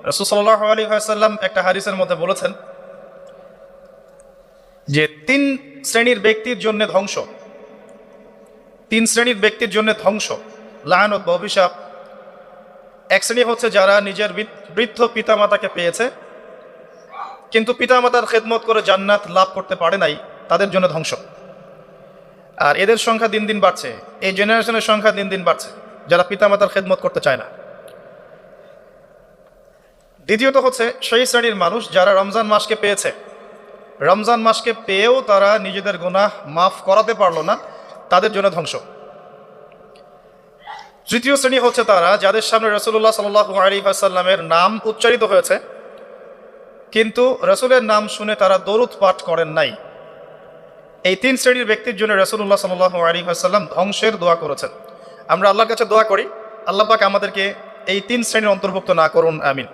রাসূল সাল্লাল্লাহু আলাইহি ওয়াসাল্লাম একটা হাদিসের মধ্যে বলেছেন যে তিন শ্রেণীর ব্যক্তির জন্য ধ্বংস, তিন শ্রেণীর ব্যক্তির জন্য ধ্বংস, লাআনত বা অভিশাপ। এক শ্রেণী হচ্ছে যারা নিজের বৃদ্ধ পিতামাতাকে পেয়েছে কিন্তু পিতামাতার খেদমত করে জান্নাত লাভ করতে পারে নাই, তাদের জন্য ধ্বংস। আর এদের সংখ্যা দিন দিন বাড়ছে, এই জেনারেশনের সংখ্যা দিন দিন বাড়ছে যারা পিতামাতার খেদমত করতে চায় না। দ্বিতীয়ত হচ্ছে সেই শ্রেণীর মানুষ যারা রমজান মাসকে পেয়েছে, রমজান মাসকে পেয়েও তারা নিজেদের গুনাহ মাফ করাতে পারলো না, তাদের জন্য ধ্বংস। তৃতীয় শ্রেণী হচ্ছে তারা যাদের সামনে রাসূলুল্লাহ সাল্লাল্লাহু আলাইহি ওয়াসাল্লামের নাম উচ্চারিত হয়েছে কিন্তু রাসূলের নাম শুনে তারা দরুদ পাঠ করেন নাই। এই তিন শ্রেণীর ব্যক্তির জন্য রাসূলুল্লাহ সাল্লাল্লাহু আলাইহি ওয়াসাল্লাম ধ্বংসের দোয়া করেছেন। আমরা আল্লাহর কাছে দোয়া করি, আল্লাহ পাক আমাদেরকে এই তিন শ্রেণীর অন্তর্ভুক্ত না করুন, আমিন।